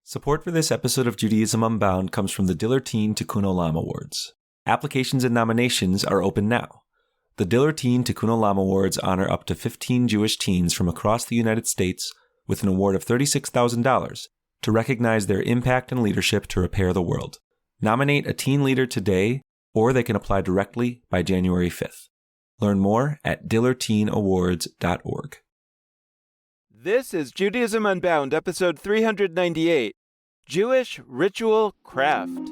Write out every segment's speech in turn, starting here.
Support for this episode of Judaism Unbound comes from the Diller Teen Tikkun Olam Awards. Applications and nominations are open now. The Diller Teen Tikkun Olam Awards honor up to 15 Jewish teens from across the United States with an award of $36,000 to recognize their impact and leadership to repair the world. Nominate a teen leader today, or they can apply directly by January 5th. Learn more at dillerteenawards.org. This is Judaism Unbound, episode 398, Jewish Ritual Craft.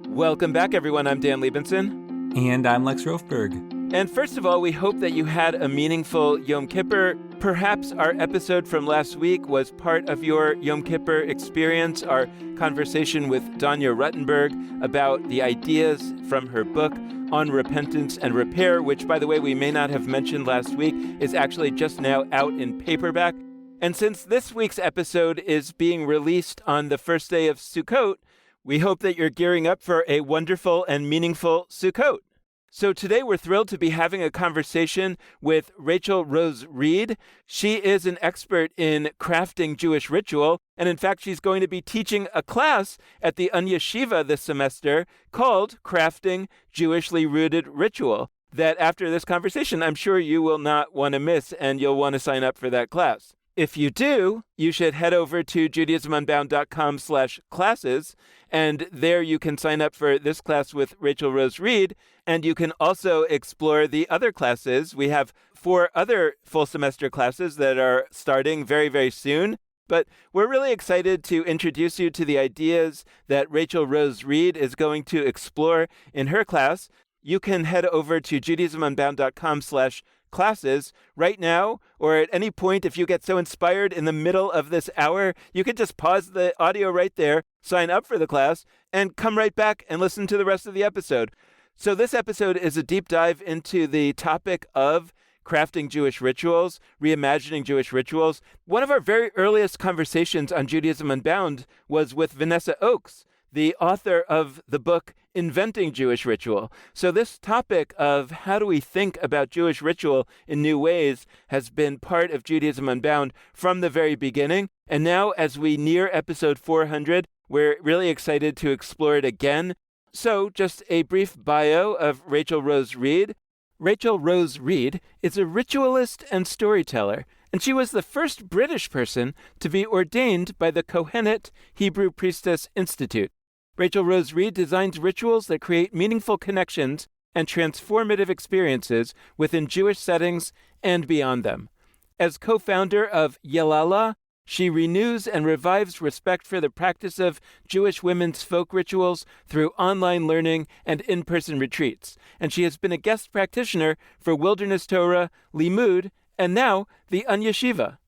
Welcome back, everyone. I'm Dan Liebenson. And I'm Lex Rofberg. And first of all, we hope that you had a meaningful Yom Kippur. Perhaps our episode from last week was part of your Yom Kippur experience, our conversation with Danya Ruttenberg about the ideas from her book on repentance and repair, which, by the way, we may not have mentioned last week, is actually just now out in paperback. And since this week's episode is being released on the first day of Sukkot, we hope that you're gearing up for a wonderful and meaningful Sukkot. So today we're thrilled to be having a conversation with Rachel Rose Reid. She is an expert in crafting Jewish ritual, and in fact she's going to be teaching a class at the Yeshiva this semester called Crafting Jewishly Rooted Ritual, that after this conversation I'm sure you will not want to miss, and you'll want to sign up for that class. If you do, you should head over to judaismunbound.com/classes, and there you can sign up for this class with Rachel Rose Reid, and you can also explore the other classes. We have 4 other full semester classes that are starting very, very soon, but we're really excited to introduce you to the ideas that Rachel Rose Reid is going to explore in her class. You can head over to judaismunbound.com/classes right now, or at any point if you get so inspired in the middle of this hour, you can just pause the audio right there, sign up for the class, and come right back and listen to the rest of the episode. So this episode is a deep dive into the topic of crafting Jewish rituals, reimagining Jewish rituals. One of our very earliest conversations on Judaism Unbound was with Vanessa Oakes, the author of the book Inventing Jewish Ritual. So this topic of how do we think about Jewish ritual in new ways has been part of Judaism Unbound from the very beginning. And now as we near episode 400, we're really excited to explore it again. So just a brief bio of Rachel Rose Reid. Rachel Rose Reid is a ritualist and storyteller, and she was the first British person to be ordained by the Kohenet Hebrew Priestess Institute. Rachel Rose Reid designs rituals that create meaningful connections and transformative experiences within Jewish settings and beyond them. As co-founder of Yelala, she renews and revives respect for the practice of Jewish women's folk rituals through online learning and in-person retreats. And she has been a guest practitioner for Wilderness Torah, Limud, and now the Yeshiva.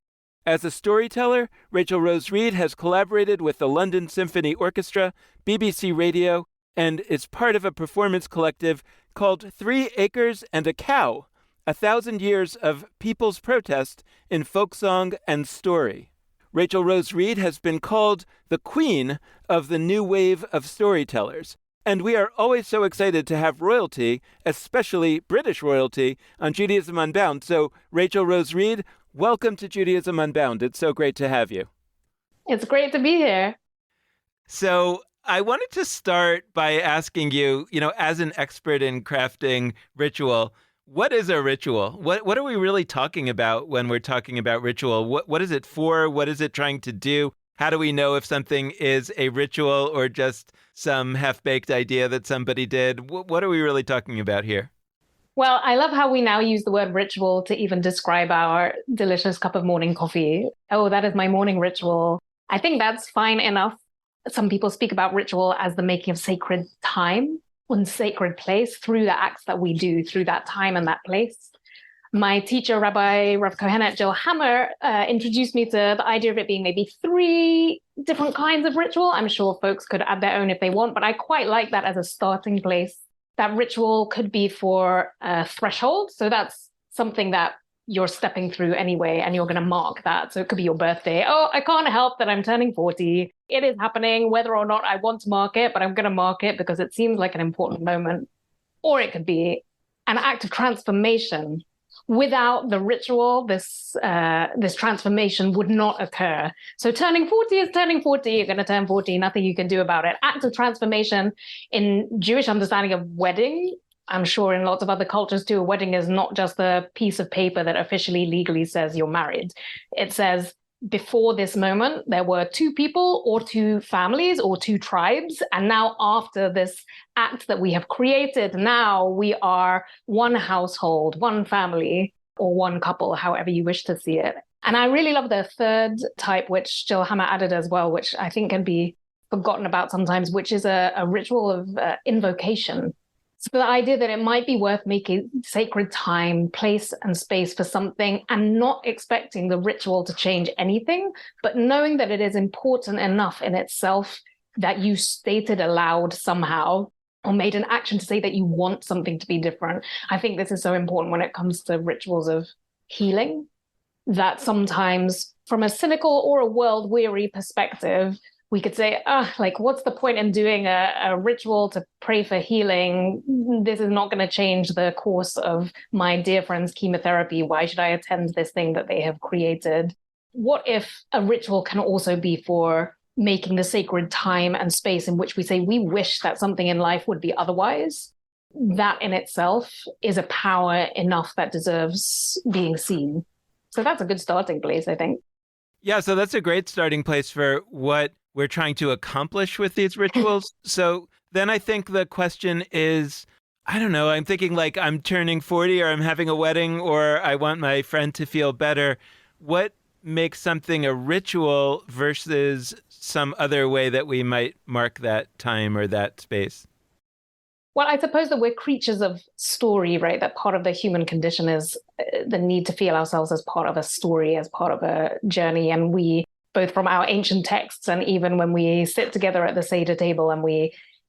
As a storyteller, Rachel Rose Reid has collaborated with the London Symphony Orchestra, BBC Radio, and is part of a performance collective called 3 Acres and a Cow, 1,000 years of people's protest in folk song and story. Rachel Rose Reid has been called the queen of the new wave of storytellers, and we are always so excited to have royalty, especially British royalty, on Judaism Unbound. So, Rachel Rose Reid, welcome to Judaism Unbound. It's so great to have you. It's great to be here. So, I wanted to start by asking you, as an expert in crafting ritual, what is a ritual? What are we really talking about when we're talking about ritual? What is it for? What is it trying to do? How do we know if something is a ritual or just some half-baked idea that somebody did? What are we really talking about here? Well, I love how we now use the word ritual to even describe our delicious cup of morning coffee. Oh, that is my morning ritual. I think that's fine enough. Some people speak about ritual as the making of sacred time and sacred place through the acts that we do through that time and that place. My teacher, Rav Kohenet Jill Hammer, introduced me to the idea of it being maybe 3 different kinds of ritual. I'm sure folks could add their own if they want, but I quite like that as a starting place. That ritual could be for a threshold. So that's something that you're stepping through anyway, and you're going to mark that. So it could be your birthday. Oh, I can't help that I'm turning 40. It is happening, whether or not I want to mark it, but I'm going to mark it because it seems like an important moment. Or it could be an act of transformation Without the ritual, this transformation would not occur. So turning 40 is turning 40. You're going to turn 40. Nothing you can do about it. Act of transformation in Jewish understanding of wedding, I'm sure in lots of other cultures too, a wedding is not just a piece of paper that officially legally says you're married. It says before this moment, there were two people or two families or two tribes. And now after this act that we have created, now we are one household, one family, or one couple, however you wish to see it. And I really love the third type, which Jill Hammer added as well, which I think can be forgotten about sometimes, which is a ritual of invocation. So the idea that it might be worth making sacred time, place, and space for something and not expecting the ritual to change anything, but knowing that it is important enough in itself that you stated aloud somehow or made an action to say that you want something to be different. I think this is so important when it comes to rituals of healing, that sometimes from a cynical or a world-weary perspective, we could say, what's the point in doing a ritual to pray for healing? This is not going to change the course of my dear friend's chemotherapy. Why should I attend this thing that they have created? What if a ritual can also be for making the sacred time and space in which we say we wish that something in life would be otherwise? That in itself is a power enough that deserves being seen. So that's a good starting place, I think. Yeah, so that's a great starting place for what we're trying to accomplish with these rituals. So then I think the question is, I don't know, I'm thinking like I'm turning 40 or I'm having a wedding or I want my friend to feel better. What makes something a ritual versus some other way that we might mark that time or that space? Well, I suppose that we're creatures of story, right? That part of the human condition is the need to feel ourselves as part of a story, as part of a journey. And we, both from our ancient texts and even when we sit together at the Seder table and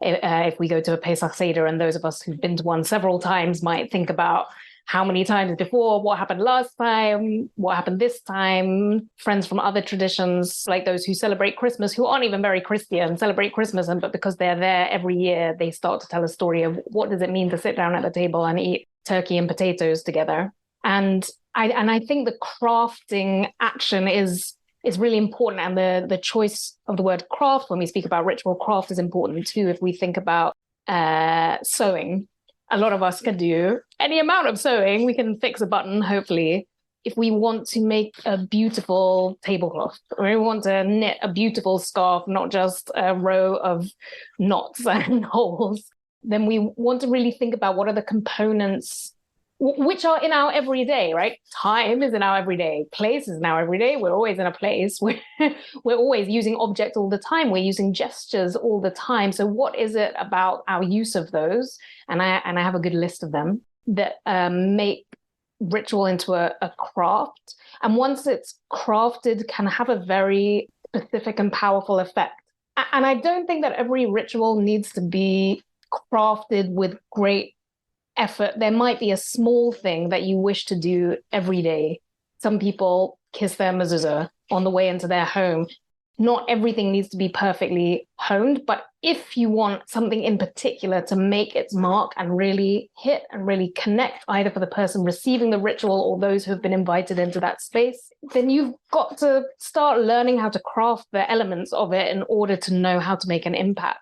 if we go to a Pesach Seder, and those of us who've been to one several times might think about how many times before, what happened last time, what happened this time. Friends from other traditions, like those who celebrate Christmas, who aren't even very Christian, celebrate Christmas, but because they're there every year, they start to tell a story of what does it mean to sit down at the table and eat turkey and potatoes together. And I think the crafting action is really important. And the choice of the word craft, when we speak about ritual craft, is important too. If we think about sewing, a lot of us can do any amount of sewing. We can fix a button, hopefully. If we want to make a beautiful tablecloth, or we want to knit a beautiful scarf, not just a row of knots and holes, then we want to really think about what are the components which are in our everyday, right? Time is in our everyday. Place is in our everyday. We're always in a place. We're always using objects all the time. We're using gestures all the time. So what is it about our use of those? And I have a good list of them that make ritual into a craft. And once it's crafted, can have a very specific and powerful effect. And I don't think that every ritual needs to be crafted with great effort. There might be a small thing that you wish to do every day. Some people kiss their mezuzah on the way into their home. Not everything needs to be perfectly honed, but if you want something in particular to make its mark and really hit and really connect, either for the person receiving the ritual or those who have been invited into that space, then you've got to start learning how to craft the elements of it in order to know how to make an impact.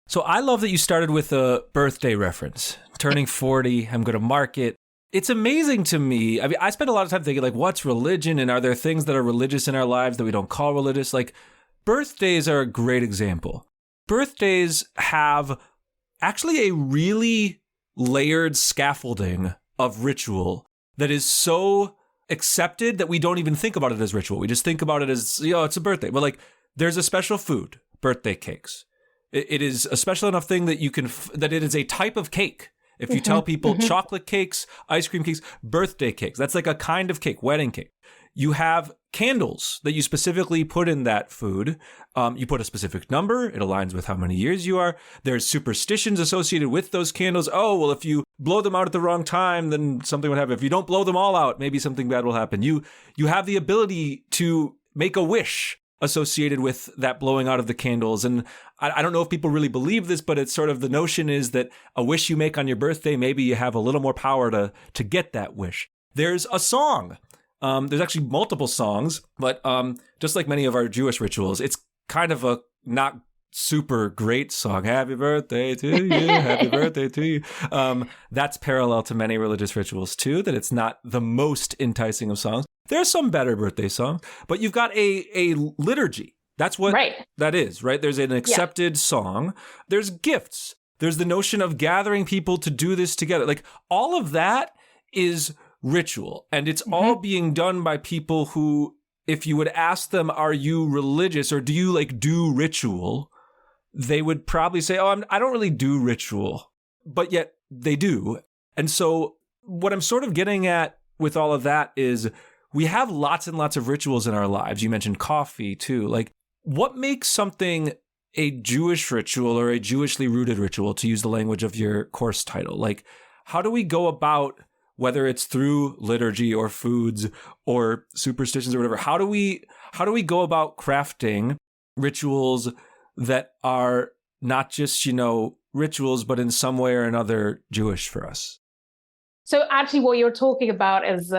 So I love that you started with a birthday reference. Turning 40, I'm going to mark it. It's amazing to me. I mean, I spend a lot of time thinking, like, what's religion? And are there things that are religious in our lives that we don't call religious? Like, birthdays are a great example. Birthdays have actually a really layered scaffolding of ritual that is so accepted that we don't even think about it as ritual. We just think about it as, it's a birthday. But like, there's a special food, birthday cakes. It is a special enough thing that that it is a type of cake. If you tell people chocolate cakes, ice cream cakes, birthday cakes, that's like a kind of cake, wedding cake. You have candles that you specifically put in that food. You put a specific number. It aligns with how many years you are. There's superstitions associated with those candles. Oh, well, if you blow them out at the wrong time, then something would happen. If you don't blow them all out, maybe something bad will happen. You have the ability to make a wish associated with that blowing out of the candles. And I don't know if people really believe this, but it's sort of the notion is that a wish you make on your birthday, maybe you have a little more power to get that wish. There's a song. There's actually multiple songs, but just like many of our Jewish rituals, it's kind of a not super great song. Happy birthday to you. Happy birthday to you. That's parallel to many religious rituals too, that it's not the most enticing of songs. There are some better birthday songs, but you've got a liturgy. That's what that is, right? There's an accepted song. There's gifts. There's the notion of gathering people to do this together. Like all of that is ritual, and it's all being done by people who, if you would ask them, are you religious or do you like do ritual? They would probably say, oh, I don't really do ritual, but yet they do. And so what I'm sort of getting at with all of that is we have lots and lots of rituals in our lives. You mentioned coffee too. Like what makes something a Jewish ritual or a Jewishly rooted ritual, to use the language of your course title? Like how do we go about, whether it's through liturgy or foods or superstitions or whatever, how do we go about crafting rituals that are not just, rituals, but in some way or another Jewish for us? So actually what you're talking about is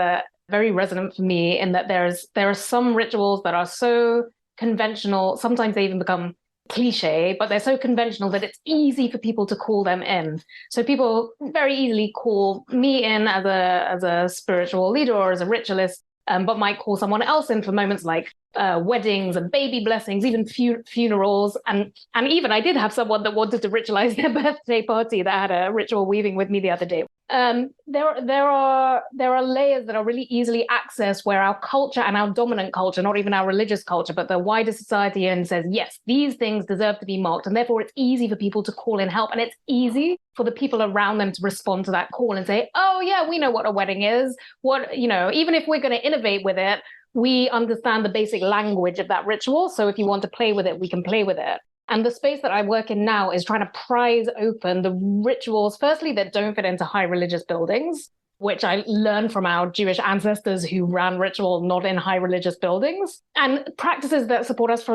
very resonant for me in that there are some rituals that are so conventional, sometimes they even become cliche, but they're so conventional that it's easy for people to call them in. So people very easily call me in as a spiritual leader or as a ritualist, but might call someone else in for moments like weddings and baby blessings, even funerals. And even I did have someone that wanted to ritualize their birthday party that had a ritual weaving with me the other day. There are layers that are really easily accessed where our culture and our dominant culture, not even our religious culture, but the wider society, and says, yes, these things deserve to be marked. And therefore it's easy for people to call in help. And it's easy for the people around them to respond to that call and say, oh yeah, we know what a wedding is. Even if we're going to innovate with it, we understand the basic language of that ritual. So if you want to play with it, we can play with it. And the space that I work in now is trying to prise open the rituals, firstly, that don't fit into high religious buildings, which I learned from our Jewish ancestors who ran ritual not in high religious buildings, and practices that support us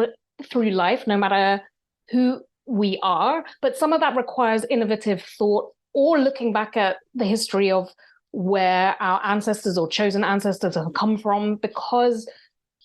through life, no matter who we are. But some of that requires innovative thought or looking back at the history of where our ancestors or chosen ancestors have come from, because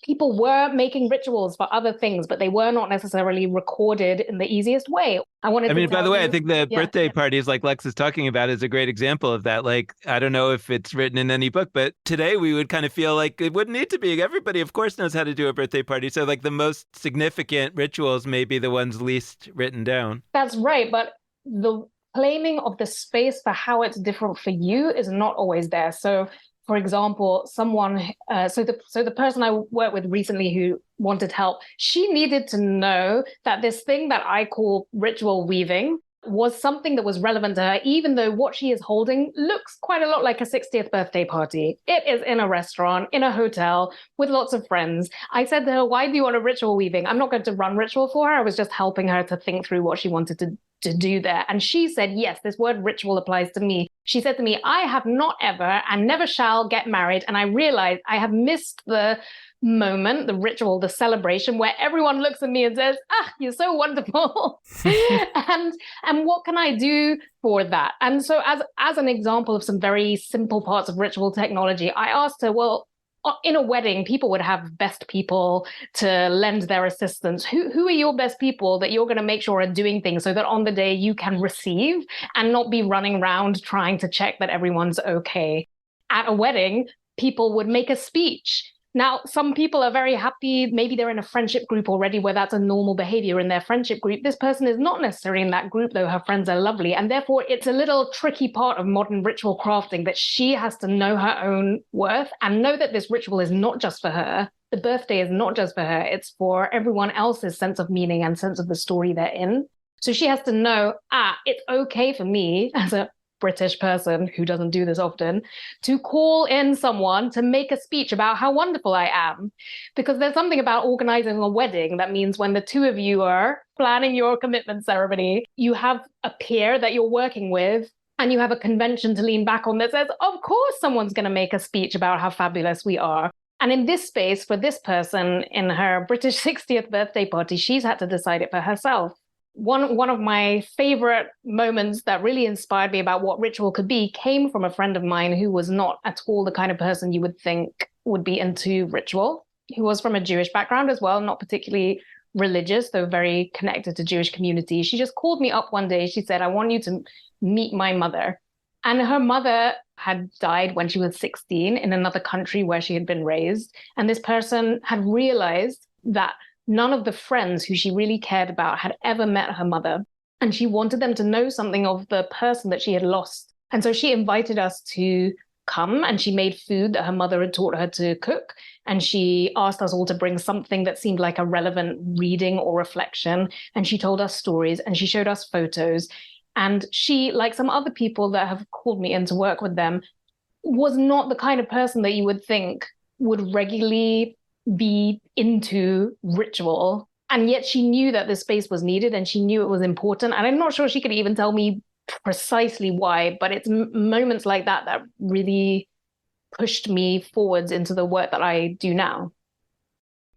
people were making rituals for other things, but they were not necessarily recorded in the easiest way. By the way, I think the birthday parties like Lex is talking about is a great example of that. Like, I don't know if it's written in any book, but today we would kind of feel like it wouldn't need to be. Everybody, of course, knows how to do a birthday party. So like the most significant rituals may be the ones least written down. That's right. But the claiming of the space for how it's different for you is not always there. So for example, someone, so the person I worked with recently who wanted help, she needed to know that this thing that I call ritual weaving was something that was relevant to her, even though what she is holding looks quite a lot like a 60th birthday party. It is in a restaurant, in a hotel, with lots of friends. I said to her, why do you want a ritual weaving? I'm not going to run ritual for her. I was just helping her to think through what she wanted to do there. And she said, yes, this word ritual applies to me. She said to me, I have not ever and never shall get married. And I realized I have missed the moment, the ritual, the celebration where everyone looks at me and says, you're so wonderful. and what can I do for that? And so as an example of some very simple parts of ritual technology, I asked her, well, in a wedding, people would have best people to lend their assistance. Who are your best people that you're going to make sure are doing things so that on the day you can receive and not be running around trying to check that everyone's okay? At a wedding, people would make a speech. Now, some people are very happy. Maybe they're in a friendship group already where that's a normal behavior in their friendship group. This person is not necessarily in that group, though her friends are lovely. And therefore, it's a little tricky part of modern ritual crafting that she has to know her own worth and know that this ritual is not just for her. The birthday is not just for her. It's for everyone else's sense of meaning and sense of the story they're in. So she has to know, it's okay for me as a British person who doesn't do this often, to call in someone to make a speech about how wonderful I am. Because there's something about organizing a wedding that means when the two of you are planning your commitment ceremony, you have a peer that you're working with, and you have a convention to lean back on that says, of course, someone's going to make a speech about how fabulous we are. And in this space, for this person, in her British 60th birthday party, she's had to decide it for herself. One of my favorite moments that really inspired me about what ritual could be came from a friend of mine who was not at all the kind of person you would think would be into ritual, who was from a Jewish background as well, not particularly religious, though very connected to Jewish community. She just called me up one day. She said, I want you to meet my mother. And her mother had died when she was 16 in another country where she had been raised. And this person had realized that none of the friends who she really cared about had ever met her mother. And she wanted them to know something of the person that she had lost. And so she invited us to come, and she made food that her mother had taught her to cook. And she asked us all to bring something that seemed like a relevant reading or reflection. And she told us stories, and she showed us photos. And she, like some other people that have called me in to work with them, was not the kind of person that you would think would regularly be into ritual. And yet she knew that this space was needed, and she knew it was important. And I'm not sure she could even tell me precisely why, but it's moments like that that really pushed me forwards into the work that I do now.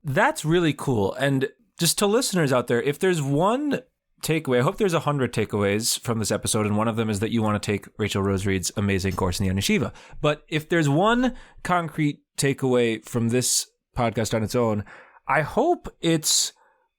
That's really cool. And just to listeners out there, if there's one takeaway, I hope there's 100 takeaways from this episode, and one of them is that you want to take Rachel Rose Reid's amazing course in the Yeshiva. But if there's one concrete takeaway from this podcast on its own, I hope it's,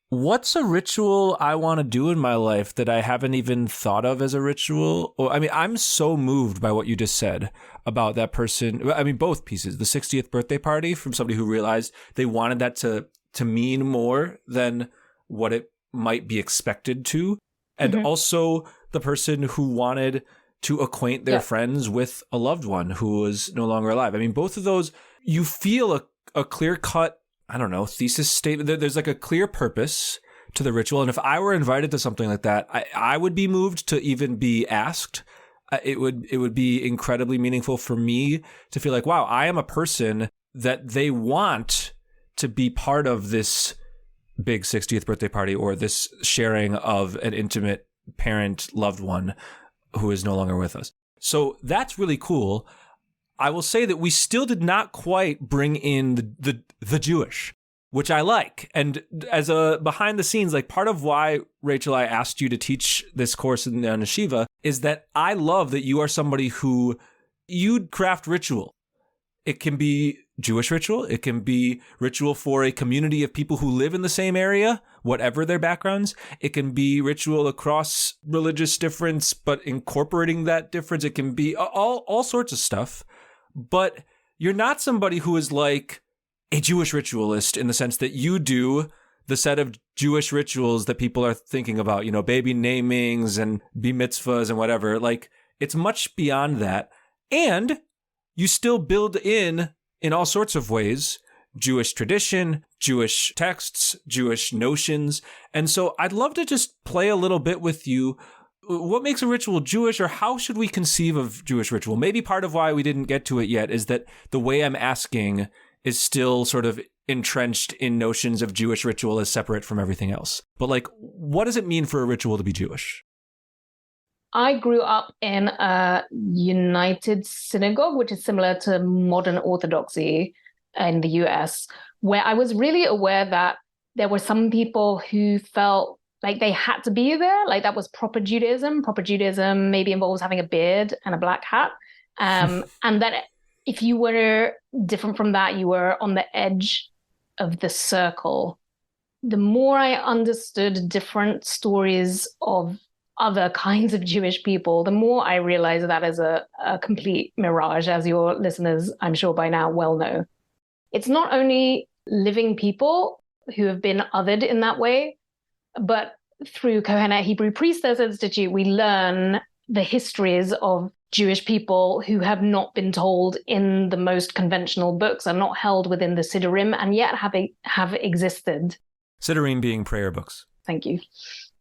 what's a ritual I want to do in my life that I haven't even thought of as a ritual? Or, I mean, I'm so moved by what you just said about that person. I mean, both pieces, the 60th birthday party from somebody who realized they wanted that to mean more than what it might be expected to. And also the person who wanted to acquaint their friends with a loved one who was no longer alive. I mean, both of those, you feel a clear-cut, I don't know, thesis statement. There's like a clear purpose to the ritual. And if I were invited to something like that, I would be moved to even be asked. It would be incredibly meaningful for me to feel like, wow, I am a person that they want to be part of this big 60th birthday party or this sharing of an intimate parent, loved one who is no longer with us. So that's really cool. I will say that we still did not quite bring in the Jewish, which I like. And as a behind the scenes, like part of why, Rachel, I asked you to teach this course in the Yeshiva is that I love that you are somebody who you'd craft ritual. It can be Jewish ritual. It can be ritual for a community of people who live in the same area, whatever their backgrounds. It can be ritual across religious difference, but incorporating that difference. It can be all sorts of stuff. But you're not somebody who is like a Jewish ritualist in the sense that you do the set of Jewish rituals that people are thinking about, you know, baby namings and bar mitzvahs and whatever. Like, it's much beyond that. And you still build in all sorts of ways, Jewish tradition, Jewish texts, Jewish notions. And so I'd love to just play a little bit with you. What makes a ritual Jewish, or how should we conceive of Jewish ritual? Maybe part of why we didn't get to it yet is that the way I'm asking is still sort of entrenched in notions of Jewish ritual as separate from everything else. But like, what does it mean for a ritual to be Jewish? I grew up in a United Synagogue, which is similar to modern Orthodoxy in the US, where I was really aware that there were some people who felt like they had to be there, like that was proper Judaism. Proper Judaism maybe involves having a beard and a black hat. And that if you were different from that, you were on the edge of the circle. The more I understood different stories of other kinds of Jewish people, the more I realized that is a complete mirage, as your listeners, I'm sure by now, well know. It's not only living people who have been othered in that way, but through Kohenet Hebrew Priestess Institute, we learn the histories of Jewish people who have not been told in the most conventional books, are not held within the Siddurim, and yet have existed. Siddurim being prayer books. Thank you.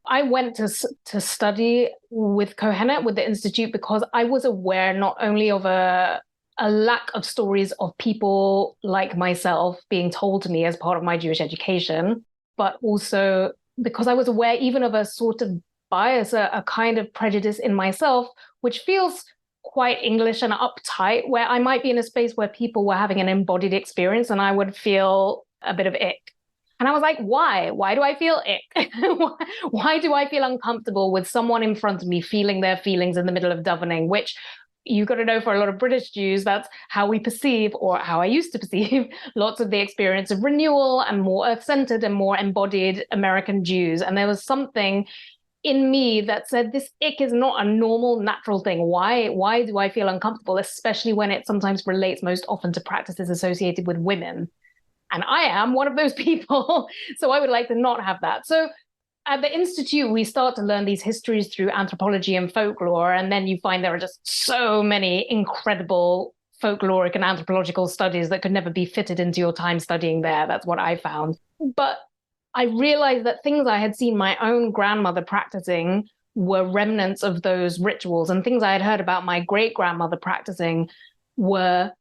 I went to study with Kohenet, with the Institute, because I was aware not only of a lack of stories of people like myself being told to me as part of my Jewish education, but also because I was aware even of a sort of bias, a kind of prejudice in myself, which feels quite English and uptight, where I might be in a space where people were having an embodied experience and I would feel a bit of ick. And I was like, why? Why do I feel ick? Why do I feel uncomfortable with someone in front of me feeling their feelings in the middle of davening, which you got to know, for a lot of British Jews, that's how we perceive, or how I used to perceive, lots of the experience of renewal and more earth-centered and more embodied American Jews. And there was something in me that said, this ick is not a normal, natural thing. Why do I feel uncomfortable, especially when it sometimes relates most often to practices associated with women? And I am one of those people. So I would like to not have that. So at the Institute, we start to learn these histories through anthropology and folklore. And then you find there are just so many incredible folkloric and anthropological studies that could never be fitted into your time studying there. That's what I found. But I realized that things I had seen my own grandmother practicing were remnants of those rituals, and things I had heard about my great-grandmother practicing were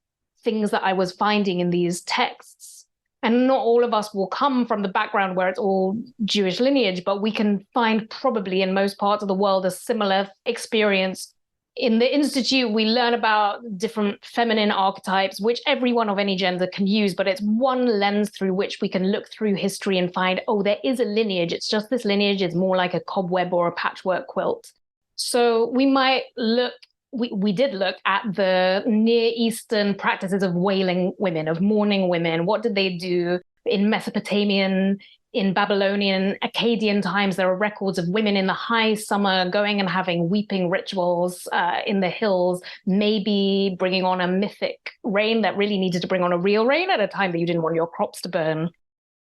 things that I was finding in these texts. And not all of us will come from the background where it's all Jewish lineage, but we can find probably in most parts of the world a similar experience. In the Institute, we learn about different feminine archetypes, which everyone of any gender can use, but it's one lens through which we can look through history and find, oh, there is a lineage. It's just this lineage is more like a cobweb or a patchwork quilt. So we might look, we did look at the Near Eastern practices of wailing women, of mourning women. What did they do in Mesopotamian, in Babylonian, Akkadian times? There are records of women in the high summer going and having weeping rituals in the hills, maybe bringing on a mythic rain that really needed to bring on a real rain at a time that you didn't want your crops to burn.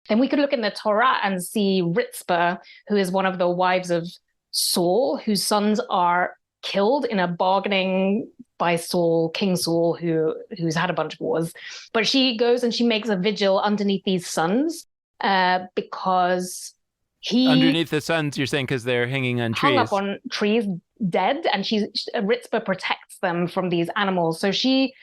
Then we could look in the Torah and see Ritzpah, who is one of the wives of Saul, whose sons are killed in a bargaining by Saul, King Saul, who's had a bunch of wars. But she goes and she makes a vigil underneath these sons, because he underneath the suns, you're saying, because they're hanging on trees, hung up on trees, dead, and Ritzpah protects them from these animals. So she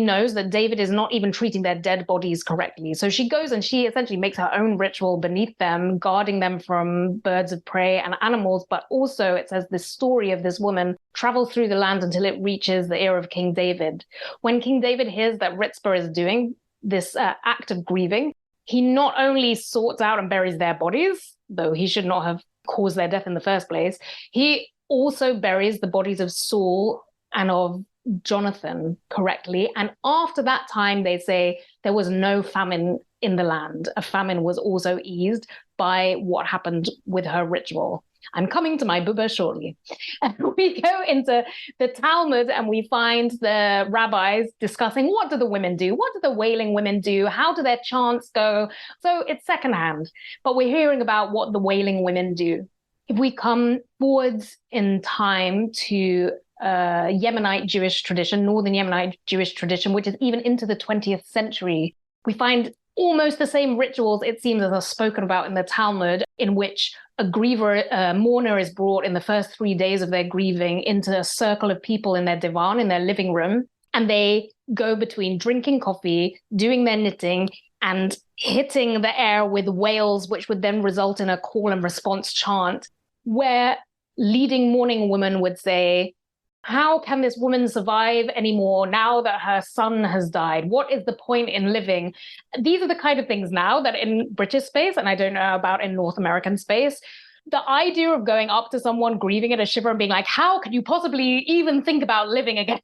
knows that David is not even treating their dead bodies correctly. So she goes and she essentially makes her own ritual beneath them, guarding them from birds of prey and animals. But also it says this story of this woman travels through the land until it reaches the ear of King David. When King David hears that Ritzpah is doing this act of grieving, he not only sorts out and buries their bodies, though he should not have caused their death in the first place, he also buries the bodies of Saul and of Jonathan correctly. And after that time, they say there was no famine in the land. A famine was also eased by what happened with her ritual. I'm coming to my buba shortly. And we go into the Talmud and we find the rabbis discussing, what do the women do? What do the wailing women do? How do their chants go? So it's secondhand, but we're hearing about what the wailing women do. If we come forwards in time to Yemenite Jewish tradition, Northern Yemenite Jewish tradition, which is even into the 20th century, we find almost the same rituals, it seems, as are spoken about in the Talmud, in which a griever, a mourner is brought in the first 3 days of their grieving into a circle of people in their divan, in their living room, and they go between drinking coffee, doing their knitting, and hitting the air with wails, which would then result in a call and response chant, where leading mourning women would say, how can this woman survive anymore now that her son has died? What is the point in living? These are the kind of things now that in British space, and I don't know about in North American space, the idea of going up to someone grieving at a shiver and being like, how could you possibly even think about living again?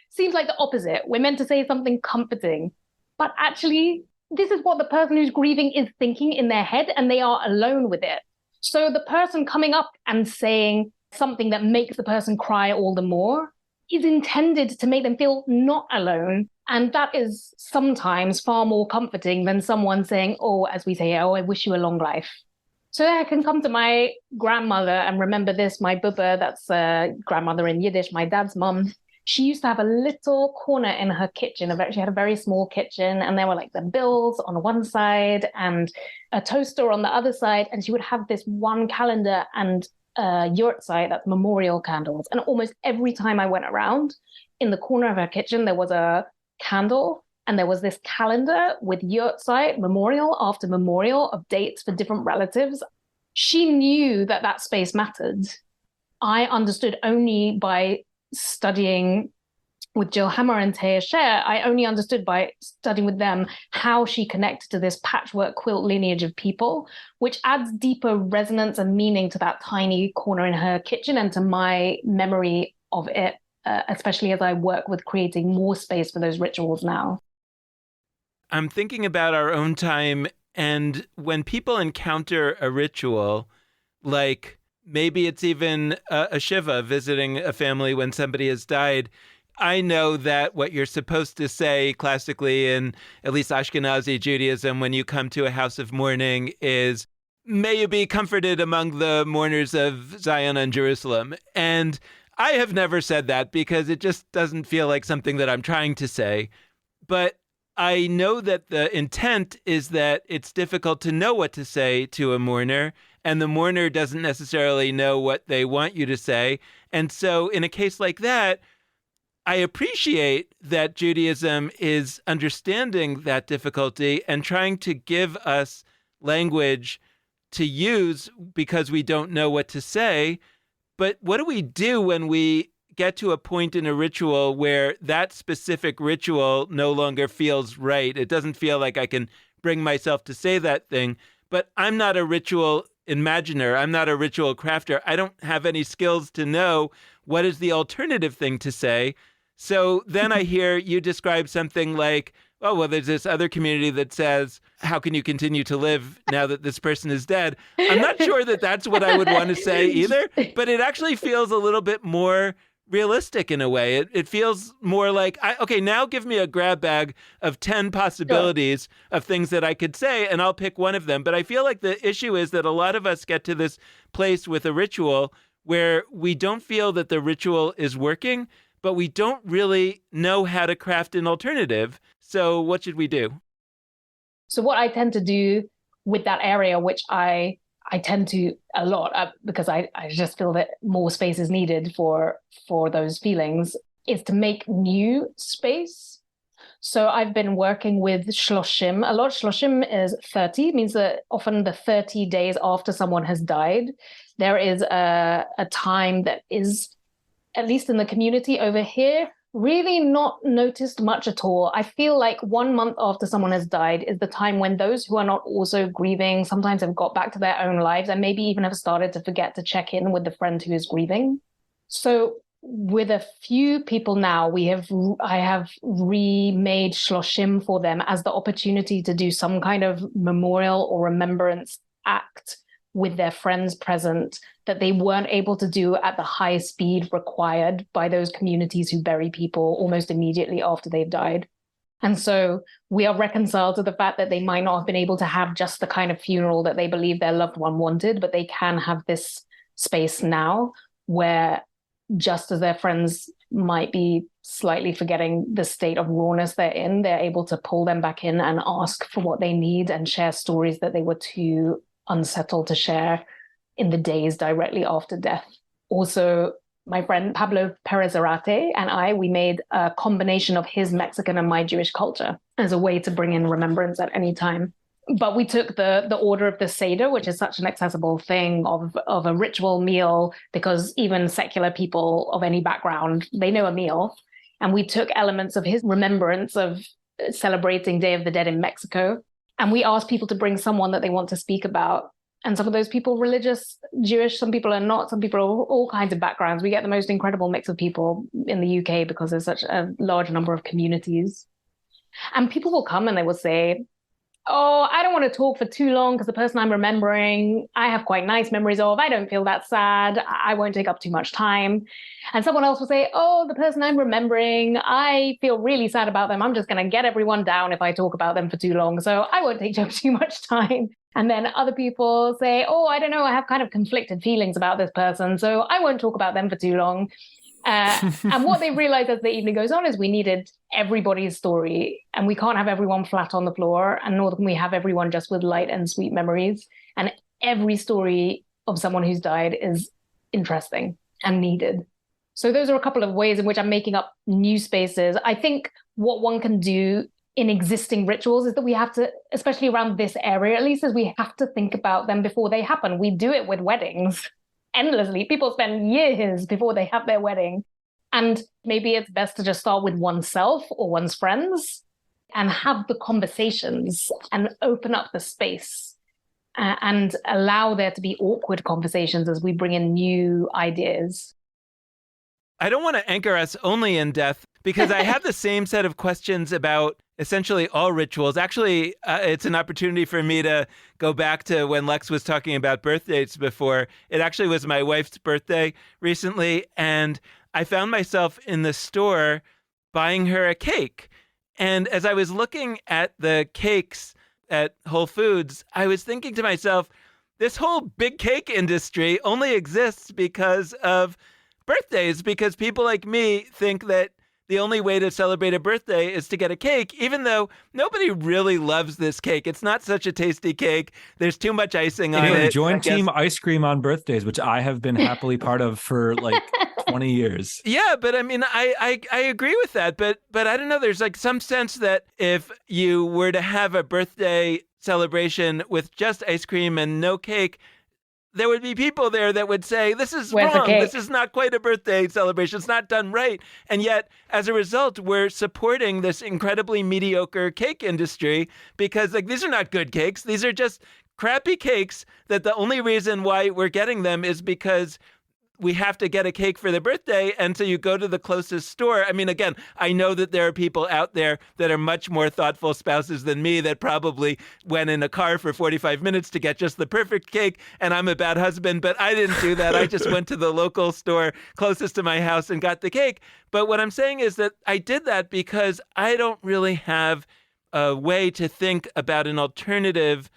Seems like the opposite. We're meant to say something comforting. But actually, this is what the person who's grieving is thinking in their head, and they are alone with it. So the person coming up and saying something that makes the person cry all the more is intended to make them feel not alone. And that is sometimes far more comforting than someone saying, oh, as we say, oh, I wish you a long life. So I can come to my grandmother and remember this, my buba, that's grandmother in Yiddish, my dad's mum. She used to have a little corner in her kitchen. She had a very small kitchen, and there were like the bills on one side and a toaster on the other side. And she would have this one calendar and yurtzeit, that's memorial candles. And almost every time I went around, in the corner of her kitchen, there was a candle and there was this calendar with yurtzeit, memorial after memorial of dates for different relatives. She knew that that space mattered. I understood only by studying with Jill Hammer and Taya Scher, I only understood by studying with them how she connected to this patchwork quilt lineage of people, which adds deeper resonance and meaning to that tiny corner in her kitchen and to my memory of it, especially as I work with creating more space for those rituals now. I'm thinking about our own time, and when people encounter a ritual, like maybe it's even a Shiva visiting a family when somebody has died, I know that what you're supposed to say classically in at least Ashkenazi Judaism when you come to a house of mourning is, may you be comforted among the mourners of Zion and Jerusalem. And I have never said that because it just doesn't feel like something that I'm trying to say. But I know that the intent is that it's difficult to know what to say to a mourner, and the mourner doesn't necessarily know what they want you to say. And so in a case like that, I appreciate that Judaism is understanding that difficulty and trying to give us language to use because we don't know what to say. But what do we do when we get to a point in a ritual where that specific ritual no longer feels right? It doesn't feel like I can bring myself to say that thing, but I'm not a ritual imaginer. I'm not a ritual crafter. I don't have any skills to know what is the alternative thing to say. So then I hear you describe something like, oh, well, there's this other community that says, how can you continue to live now that this person is dead? I'm not sure that that's what I would want to say either, but it actually feels a little bit more realistic in a way. It feels more like, okay, now give me a grab bag of 10 possibilities of things that I could say, and I'll pick one of them. But I feel like the issue is that a lot of us get to this place with a ritual where we don't feel that the ritual is working, but we don't really know how to craft an alternative. So what should we do? So what I tend to do with that area, which I tend to a lot because I just feel that more space is needed for those feelings, is to make new space. So I've been working with shloshim. A lot of shloshim is 30, means that often the 30 days after someone has died, there is a time that is, at least in the community over here, really not noticed much at all. I feel like 1 month after someone has died is the time when those who are not also grieving sometimes have got back to their own lives and maybe even have started to forget to check in with the friend who is grieving. So with a few people now, I have remade shloshim for them as the opportunity to do some kind of memorial or remembrance act with their friends present that they weren't able to do at the high speed required by those communities who bury people almost immediately after they've died. And so we are reconciled to the fact that they might not have been able to have just the kind of funeral that they believe their loved one wanted, but they can have this space now where, just as their friends might be slightly forgetting the state of rawness they're in, they're able to pull them back in and ask for what they need and share stories that they were too unsettled to share in the days directly after death. Also, my friend Pablo Perez Arate and we made a combination of his Mexican and my Jewish culture as a way to bring in remembrance at any time. But we took the order of the Seder, which is such an accessible thing of a ritual meal, because even secular people of any background, they know a meal. And we took elements of his remembrance of celebrating Day of the Dead in Mexico. And we asked people to bring someone that they want to speak about. And some of those people, religious, Jewish, some people are not, some people are all kinds of backgrounds. We get the most incredible mix of people in the UK because there's such a large number of communities. And people will come and they will say, oh, I don't want to talk for too long because the person I'm remembering, I have quite nice memories of. I don't feel that sad. I won't take up too much time. And someone else will say, oh, the person I'm remembering, I feel really sad about them. I'm just going to get everyone down if I talk about them for too long. So I won't take up too much time. And then other people say, oh, I don't know, I have kind of conflicted feelings about this person, so I won't talk about them for too long. And what they realized as the evening goes on is we needed everybody's story, and we can't have everyone flat on the floor, and nor can we have everyone just with light and sweet memories. And every story of someone who's died is interesting and needed. So those are a couple of ways in which I'm making up new spaces. I think what one can do in existing rituals is that we have to, especially around this area at least, is we have to think about them before they happen. We do it with weddings endlessly. People spend years before they have their wedding. And maybe it's best to just start with oneself or one's friends and have the conversations and open up the space and allow there to be awkward conversations as we bring in new ideas. I don't want to anchor us only in death because I have the same set of questions about essentially all rituals. Actually, it's an opportunity for me to go back to when Lex was talking about birthdays before. It actually was my wife's birthday recently, and I found myself in the store buying her a cake. And as I was looking at the cakes at Whole Foods, I was thinking to myself, this whole big cake industry only exists because of birthdays, because people like me think that the only way to celebrate a birthday is to get a cake, even though nobody really loves this cake. It's not such a tasty cake. There's too much icing on it. Join Team Ice Cream on birthdays, which I have been happily part of for like 20 years. Yeah, but I mean, I agree with that. But I don't know. There's like some sense that if you were to have a birthday celebration with just ice cream and no cake, there would be people there that would say, this is wrong. This is not quite a birthday celebration. It's not done right. And yet, as a result, we're supporting this incredibly mediocre cake industry because like these are not good cakes. These are just crappy cakes that the only reason why we're getting them is because we have to get a cake for the birthday. And so you go to the closest store. I mean, again, I know that there are people out there that are much more thoughtful spouses than me that probably went in a car for 45 minutes to get just the perfect cake. And I'm a bad husband, but I didn't do that. I just went to the local store closest to my house and got the cake. But what I'm saying is that I did that because I don't really have a way to think about an alternative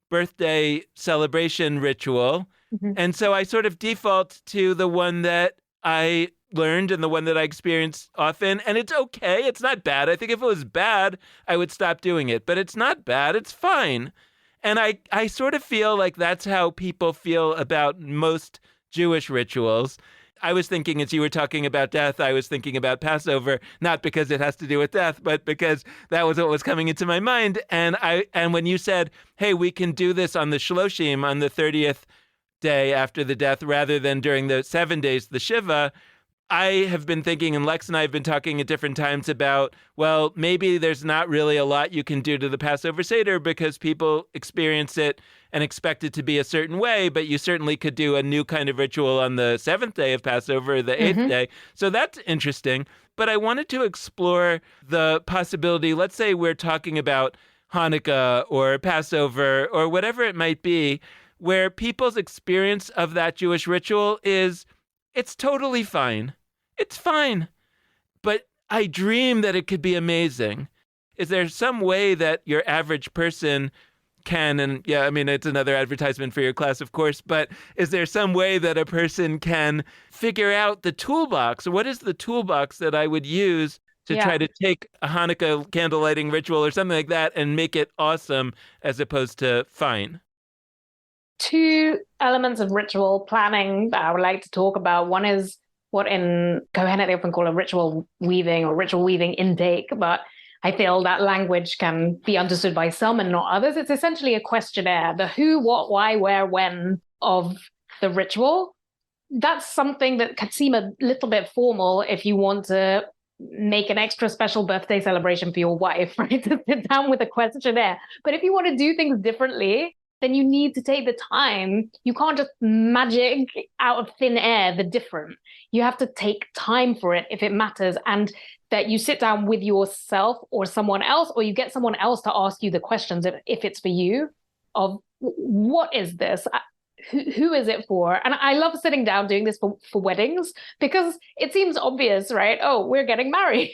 birthday celebration ritual. Mm-hmm. And so I sort of default to the one that I learned and the one that I experience often. And it's okay. It's not bad. I think if it was bad, I would stop doing it. But it's not bad. It's fine. And I sort of feel like that's how people feel about most Jewish rituals. I was thinking, as you were talking about death, I was thinking about Passover, not because it has to do with death, but because that was what was coming into my mind. And when you said, hey, we can do this on the Shloshim, on the 30th day after the death, rather than during the 7 days, the Shiva, I have been thinking, and Lex and I have been talking at different times about, well, maybe there's not really a lot you can do to the Passover Seder because people experience it and expect it to be a certain way, but you certainly could do a new kind of ritual on the 7th day of Passover, the 8th day. So that's interesting. But I wanted to explore the possibility, let's say we're talking about Hanukkah or Passover or whatever it might be, where people's experience of that Jewish ritual is, it's totally fine. It's fine. But I dream that it could be amazing. Is there some way that your average person can, and yeah, I mean, it's another advertisement for your class, of course, but is there some way that a person can figure out the toolbox? What is the toolbox that I would use to try to take a Hanukkah candle lighting ritual or something like that and make it awesome as opposed to fine? Two elements of ritual planning that I would like to talk about. One is what in Kohenet they often call a ritual weaving or ritual weaving intake, but I feel that language can be understood by some and not others. It's essentially a questionnaire, the who, what, why, where, when of the ritual. That's something that can seem a little bit formal if you want to make an extra special birthday celebration for your wife, right? To sit down with a questionnaire. But if you want to do things differently, then you need to take the time. You can't just magic out of thin air the different. You have to take time for it if it matters, and that you sit down with yourself or someone else, or you get someone else to ask you the questions if it's for you, of what is this? Who is it for? And I love sitting down doing this for weddings because it seems obvious, right? Oh, we're getting married.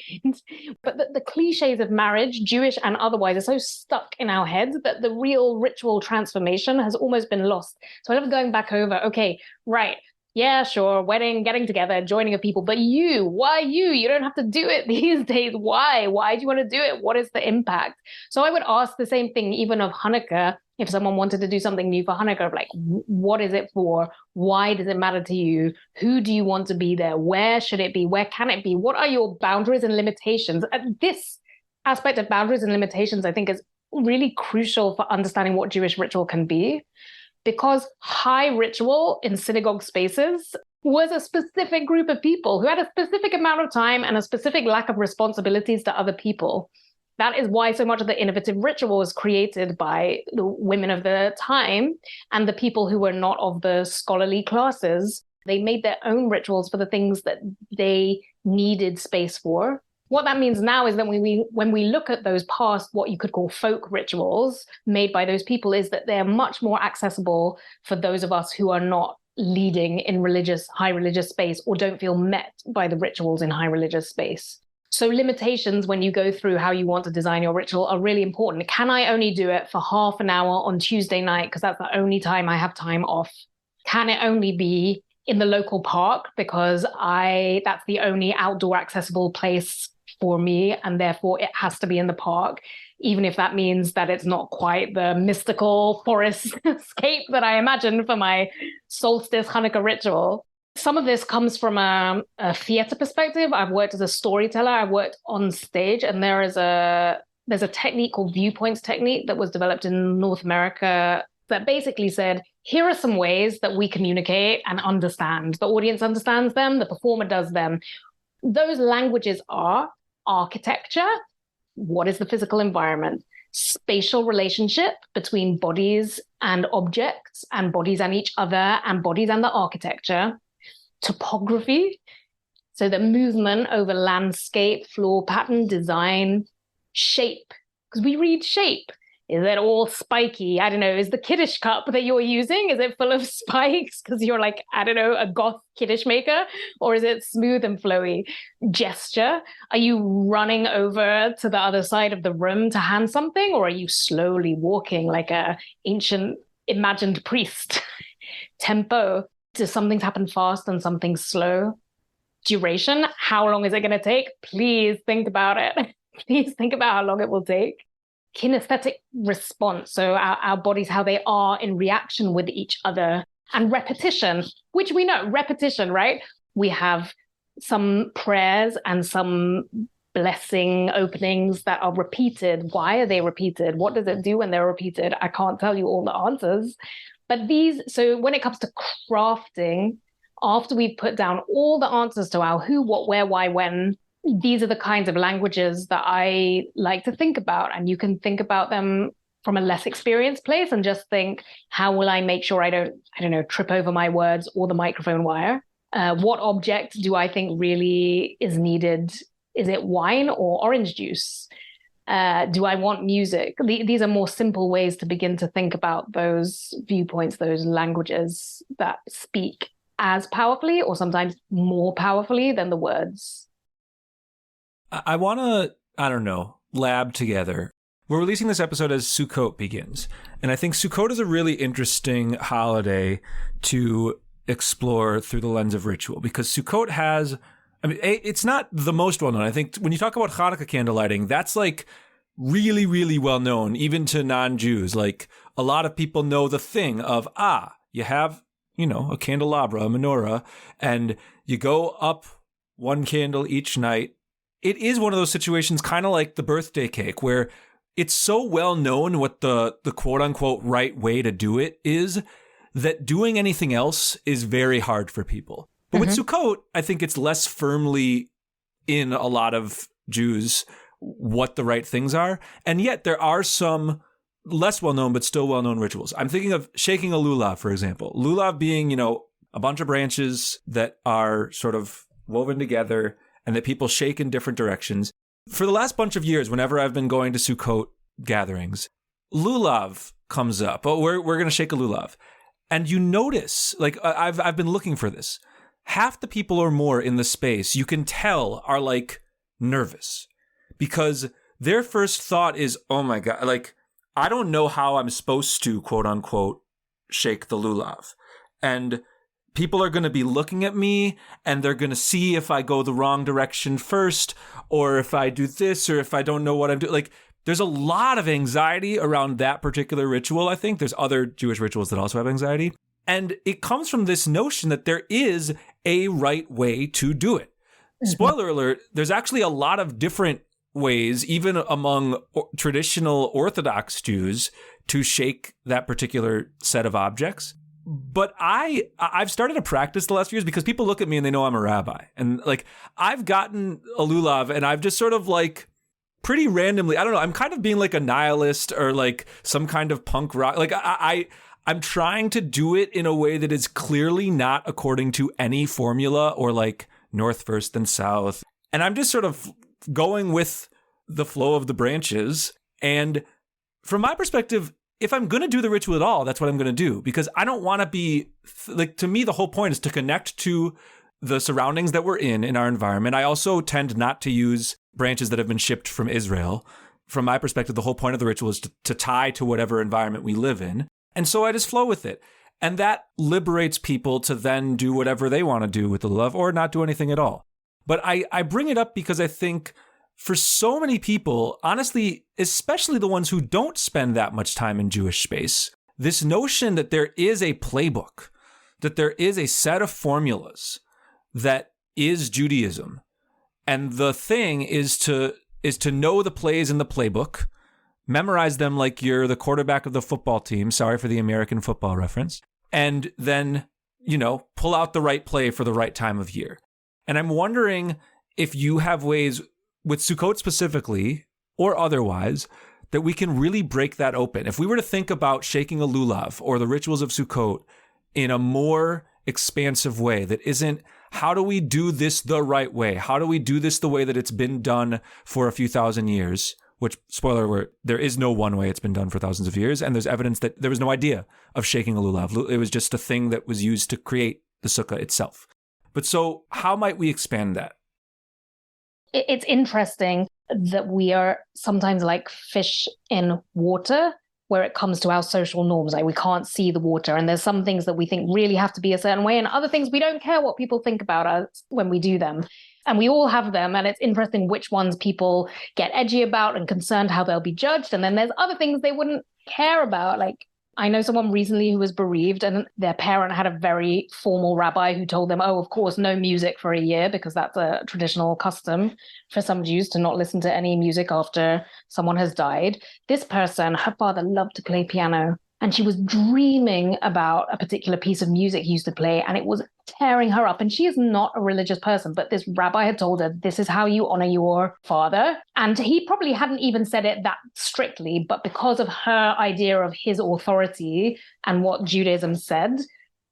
But the cliches of marriage, Jewish and otherwise, are so stuck in our heads that the real ritual transformation has almost been lost. So I love going back over, okay, right. Yeah, sure, wedding, getting together, joining of people, but why you? You don't have to do it these days. Why? Why do you want to do it? What is the impact? So I would ask the same thing even of Hanukkah. If someone wanted to do something new for Hanukkah, like, what is it for? Why does it matter to you? Who do you want to be there? Where should it be? Where can it be? What are your boundaries and limitations? And this aspect of boundaries and limitations, I think, is really crucial for understanding what Jewish ritual can be. Because high ritual in synagogue spaces was a specific group of people who had a specific amount of time and a specific lack of responsibilities to other people. That is why so much of the innovative ritual was created by the women of the time and the people who were not of the scholarly classes. They made their own rituals for the things that they needed space for. What that means now is that when we look at those past, what you could call folk rituals made by those people, is that they're much more accessible for those of us who are not leading in high religious space or don't feel met by the rituals in high religious space. So limitations when you go through how you want to design your ritual are really important. Can I only do it for half an hour on Tuesday night because that's the only time I have time off? Can it only be in the local park because that's the only outdoor accessible place for me and therefore it has to be in the park, even if that means that it's not quite the mystical forest escape that I imagined for my solstice Hanukkah ritual? Some of this comes from a theater perspective. I've worked as a storyteller. I've worked on stage, and there's a technique called viewpoints technique that was developed in North America that basically said, here are some ways that we communicate and understand. The audience understands them, the performer does them. Those languages are architecture, what is the physical environment, spatial relationship between bodies and objects, and bodies and each other, and bodies and the architecture, topography, so the movement over landscape, floor pattern, design, shape, because we read shape. Is it all spiky? I don't know. Is the Kiddush cup that you're using, is it full of spikes because you're like, I don't know, a goth Kiddush maker? Or is it smooth and flowy? Gesture. Are you running over to the other side of the room to hand something? Or are you slowly walking like a ancient imagined priest? Tempo. Does something happen fast and something slow? Duration. How long is it going to take? Please think about it. Please think about how long it will take. Kinesthetic response, so our bodies, how they are in reaction with each other, and repetition, which we know, repetition, right? We have some prayers and some blessing openings that are repeated. Why are they repeated? What does it do when they're repeated? I can't tell you all the answers. But so when it comes to crafting, after we've put down all the answers to our who, what, where, why, when, these are the kinds of languages that I like to think about. And you can think about them from a less experienced place and just think, how will I make sure I don't know, trip over my words or the microphone wire? What object do I think really is needed? Is it wine or orange juice? Do I want music? These are more simple ways to begin to think about those viewpoints, those languages that speak as powerfully or sometimes more powerfully than the words. I want to, lab together. We're releasing this episode as Sukkot begins. And I think Sukkot is a really interesting holiday to explore through the lens of ritual, because Sukkot has, it's not the most well known. I think when you talk about Hanukkah candle lighting, that's like really, really well known, even to non-Jews. Like a lot of people know the thing of, you have, a candelabra, a menorah, and you go up one candle each night. It is one of those situations kind of like the birthday cake where it's so well known what the quote unquote right way to do it is that doing anything else is very hard for people. But with Sukkot, I think it's less firmly in a lot of Jews what the right things are. And yet there are some less well-known but still well-known rituals. I'm thinking of shaking a lulav, for example. Lulav being, a bunch of branches that are sort of woven together and that people shake in different directions. For the last bunch of years, whenever I've been going to Sukkot gatherings, lulav comes up. Oh, we're going to shake a lulav. And you notice, like I've been looking for this, half the people or more in the space, you can tell are like nervous because their first thought is, oh my God, like, I don't know how I'm supposed to, quote unquote, shake the lulav. And people are going to be looking at me and they're going to see if I go the wrong direction first, or if I do this, or if I don't know what I'm doing. Like, there's a lot of anxiety around that particular ritual. I think there's other Jewish rituals that also have anxiety. And it comes from this notion that there is a right way to do it. Spoiler alert, there's actually a lot of different ways, even among traditional Orthodox Jews, to shake that particular set of objects. But I've started a practice the last few years because people look at me and they know I'm a rabbi. And like, I've gotten a lulav and I've just sort of like pretty randomly, I don't know, I'm kind of being like a nihilist or like some kind of punk rock. Like I'm trying to do it in a way that is clearly not according to any formula or like north first then south. And I'm just sort of going with the flow of the branches. And from my perspective, if I'm going to do the ritual at all, that's what I'm going to do, because I don't want to be like, to me, the whole point is to connect to the surroundings that we're in our environment. I also tend not to use branches that have been shipped from Israel. From my perspective, the whole point of the ritual is to tie to whatever environment we live in. And so I just flow with it. And that liberates people to then do whatever they want to do with the love or not do anything at all. But I bring it up because I think for so many people, honestly, especially the ones who don't spend that much time in Jewish space, this notion that there is a playbook, that there is a set of formulas that is Judaism. And the thing is to know the plays in the playbook, memorize them like you're the quarterback of the football team. Sorry for the American football reference. And then, pull out the right play for the right time of year. And I'm wondering if you have ways with Sukkot specifically or otherwise that we can really break that open. If we were to think about shaking a lulav or the rituals of Sukkot in a more expansive way that isn't, how do we do this the right way? How do we do this the way that it's been done for a few thousand years? Which, spoiler alert, there is no one way it's been done for thousands of years. And there's evidence that there was no idea of shaking a lulav. It was just a thing that was used to create the sukkah itself. But so how might we expand that? It's interesting that we are sometimes like fish in water where it comes to our social norms. Like we can't see the water. And there's some things that we think really have to be a certain way. And other things we don't care what people think about us when we do them. And we all have them. And it's interesting which ones people get edgy about and concerned how they'll be judged. And then there's other things they wouldn't care about. Like I know someone recently who was bereaved and their parent had a very formal rabbi who told them, oh, of course, no music for a year, because that's a traditional custom for some Jews to not listen to any music after someone has died. This person, her father loved to play piano. And she was dreaming about a particular piece of music he used to play, and it was tearing her up. And she is not a religious person, but this rabbi had told her, this is how you honor your father. And he probably hadn't even said it that strictly, but because of her idea of his authority and what Judaism said,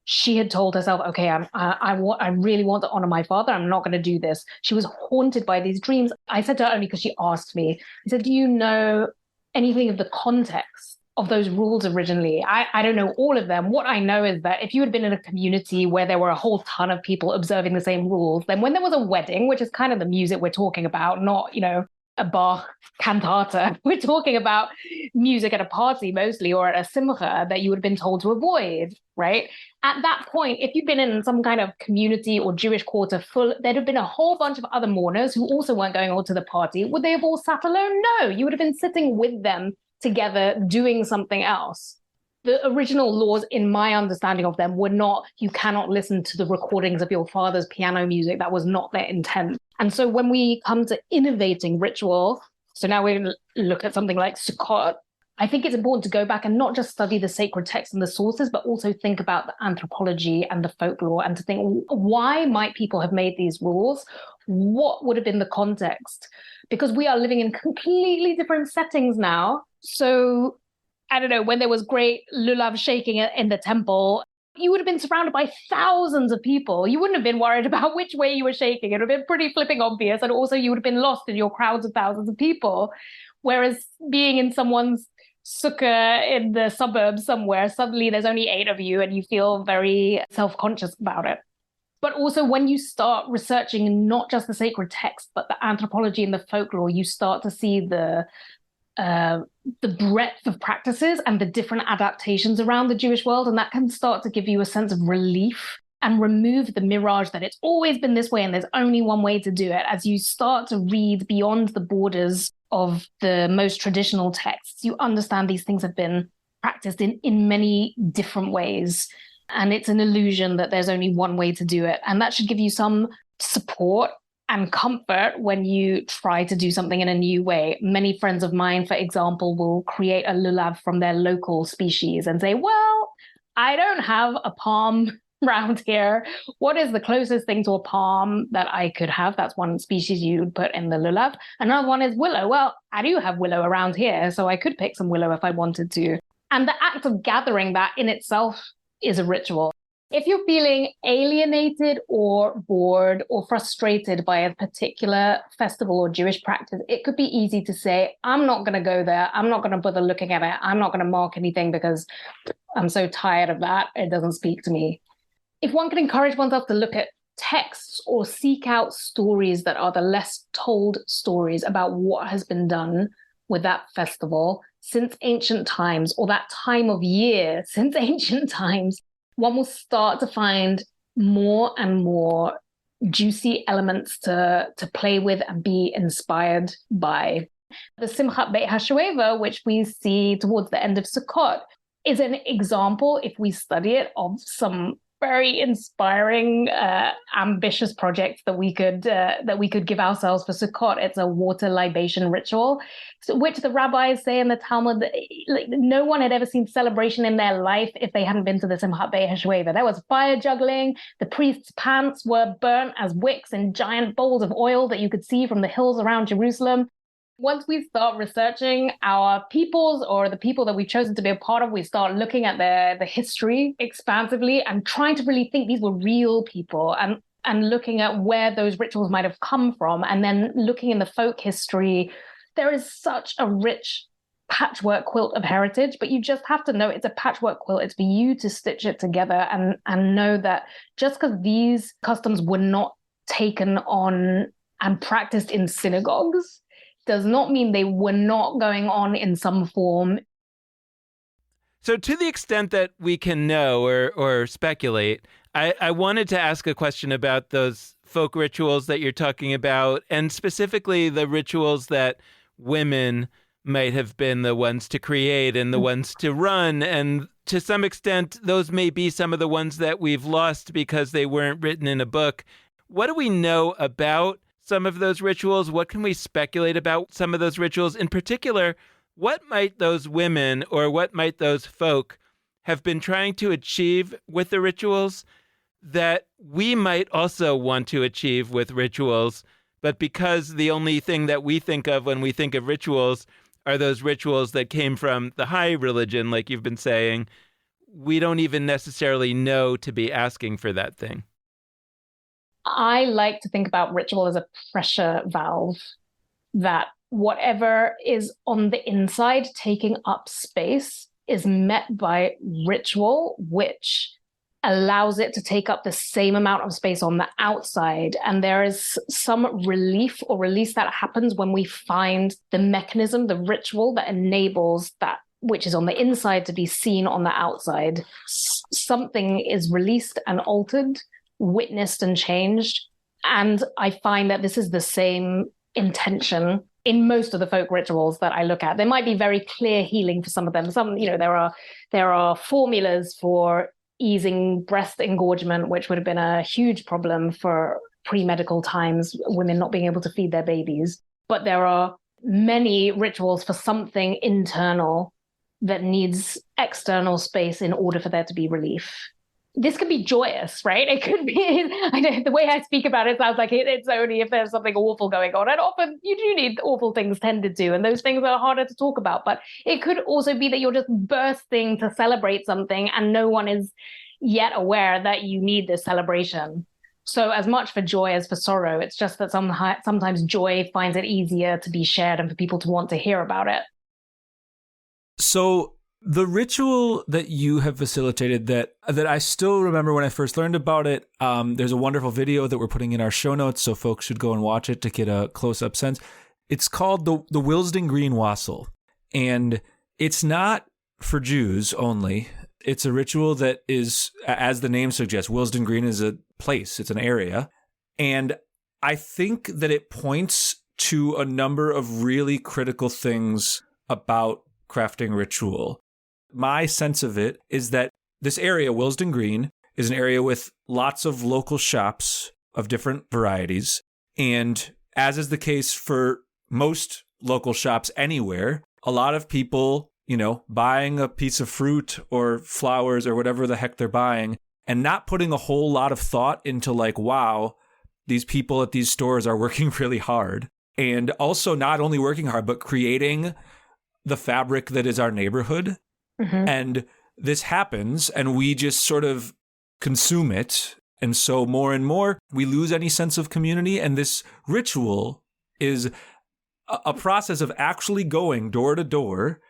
she had told herself, okay, I really want to honor my father. I'm not going to do this. She was haunted by these dreams. I said to her only because she asked me, I said, do you know anything of the context of those rules originally? I don't know all of them. What I know is that if you had been in a community where there were a whole ton of people observing the same rules, then when there was a wedding, which is kind of the music we're talking about, not, a Bach cantata, we're talking about music at a party mostly, or at a simcha that you would have been told to avoid, right? At that point, if you'd been in some kind of community or Jewish quarter full, there'd have been a whole bunch of other mourners who also weren't going on to the party. Would they have all sat alone? No, you would have been sitting with them together doing something else. The original laws, in my understanding of them, were not, you cannot listen to the recordings of your father's piano music. That was not their intent. And so when we come to innovating ritual, so now we look at something like Sukkot, I think it's important to go back and not just study the sacred texts and the sources, but also think about the anthropology and the folklore, and to think, why might people have made these rules? What would have been the context? Because we are living in completely different settings now. So I don't know, when there was great lulav shaking in the temple, you would have been surrounded by thousands of people. You wouldn't have been worried about which way you were shaking. It would have been pretty flipping obvious. And also you would have been lost in your crowds of thousands of people. Whereas being in someone's sukkah in the suburbs somewhere, suddenly there's only 8 of you and you feel very self-conscious about it. But also when you start researching not just the sacred text, but the anthropology and the folklore, you start to see the breadth of practices and the different adaptations around the Jewish world. And that can start to give you a sense of relief and remove the mirage that it's always been this way and there's only one way to do it. As you start to read beyond the borders of the most traditional texts, you understand these things have been practiced in many different ways. And it's an illusion that there's only one way to do it. And that should give you some support and comfort when you try to do something in a new way. Many friends of mine, for example, will create a lulav from their local species and say, well, I don't have a palm around here. What is the closest thing to a palm that I could have? That's one species you'd put in the lulav. Another one is willow. Well, I do have willow around here, so I could pick some willow if I wanted to. And the act of gathering that in itself is a ritual. If you're feeling alienated or bored or frustrated by a particular festival or Jewish practice, it could be easy to say, I'm not going to go there. I'm not going to bother looking at it. I'm not going to mark anything because I'm so tired of that. It doesn't speak to me. If one can encourage oneself to look at texts or seek out stories that are the less told stories about what has been done with that festival since ancient times, or that time of year since ancient times, one will start to find more and more juicy elements to play with and be inspired by. The Simchat Beit HaShoeva, which we see towards the end of Sukkot, is an example, if we study it, of some very inspiring, ambitious projects that we could give ourselves for Sukkot. It's a water libation ritual, which the rabbis say in the Talmud, like, no one had ever seen celebration in their life if they hadn't been to the Simchat Beit HaShoeva. There was fire juggling. The priests' pants were burnt as wicks in giant bowls of oil that you could see from the hills around Jerusalem. Once we start researching our peoples or the people that we've chosen to be a part of, we start looking at the history expansively and trying to really think these were real people and looking at where those rituals might have come from. And then looking in the folk history, there is such a rich patchwork quilt of heritage, but you just have to know it's a patchwork quilt. It's for you to stitch it together and know that just because these customs were not taken on and practiced in synagogues does not mean they were not going on in some form. So to the extent that we can know or speculate, I wanted to ask a question about those folk rituals that you're talking about, and specifically the rituals that women might have been the ones to create and the ones to run. And to some extent, those may be some of the ones that we've lost because they weren't written in a book. What do we know about some of those rituals? What can we speculate about some of those rituals? In particular, what might those women or what might those folk have been trying to achieve with the rituals that we might also want to achieve with rituals, but because the only thing that we think of when we think of rituals are those rituals that came from the high religion, like you've been saying, we don't even necessarily know to be asking for that thing? I like to think about ritual as a pressure valve, that whatever is on the inside taking up space is met by ritual, which allows it to take up the same amount of space on the outside. And there is some relief or release that happens when we find the mechanism, the ritual that enables that which is on the inside to be seen on the outside. Something is released and altered, witnessed and changed. And I find that this is the same intention in most of the folk rituals that I look at. There might be very clear healing for some of them. Some, there are formulas for easing breast engorgement, which would have been a huge problem for pre-medical times, women not being able to feed their babies. But there are many rituals for something internal that needs external space in order for there to be relief. This could be joyous, right? It could be, I know the way I speak about it sounds like it's only if there's something awful going on. And often you do need awful things tended to, and those things are harder to talk about. But it could also be that you're just bursting to celebrate something and no one is yet aware that you need this celebration. So as much for joy as for sorrow, it's just that sometimes joy finds it easier to be shared and for people to want to hear about it. So the ritual that you have facilitated that I still remember when I first learned about it, there's a wonderful video that we're putting in our show notes, so folks should go and watch it to get a close-up sense. It's called the Willesden Green Wassail, and it's not for Jews only. It's a ritual that is, as the name suggests, Willesden Green is a place, it's an area, and I think that it points to a number of really critical things about crafting ritual. My sense of it is that this area, Willesden Green, is an area with lots of local shops of different varieties. And as is the case for most local shops anywhere, a lot of people buying a piece of fruit or flowers or whatever the heck they're buying, and not putting a whole lot of thought into like, wow, these people at these stores are working really hard. And also not only working hard, but creating the fabric that is our neighborhood. Mm-hmm. And this happens and we just sort of consume it. And so more and more we lose any sense of community. And this ritual is a process of actually going door to door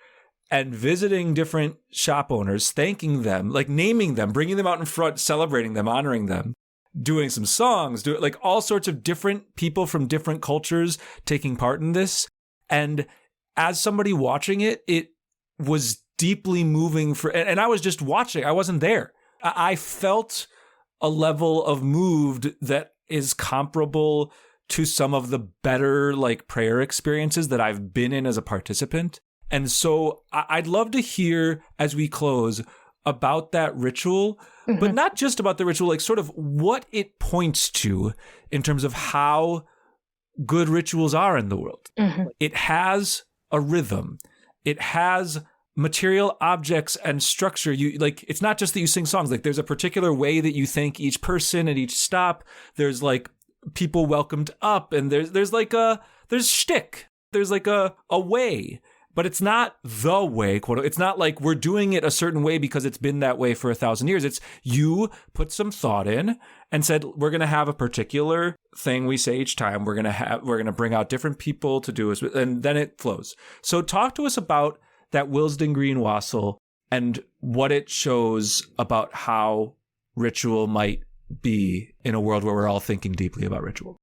and visiting different shop owners, thanking them, like naming them, bringing them out in front, celebrating them, honoring them, doing some songs, like all sorts of different people from different cultures taking part in this. And as somebody watching it, it was deeply moving and I was just watching. I wasn't there. I felt a level of moved that is comparable to some of the better like prayer experiences that I've been in as a participant. And so I'd love to hear as we close about that ritual, mm-hmm. but not just about the ritual, like sort of what it points to in terms of how good rituals are in the world. Mm-hmm. It has a rhythm. It has material objects and structure. It's not just that you sing songs, like there's a particular way that you thank each person at each stop. There's like people welcomed up and there's shtick. There's like a way. But it's not the way, quote. It's not like we're doing it a certain way because it's been that way for 1,000 years. It's you put some thought in and said, we're going to have a particular thing we say each time. We're going to bring out different people to do it, and then it flows. So talk to us about that Willesden Green wassail and what it shows about how ritual might be in a world where we're all thinking deeply about ritual.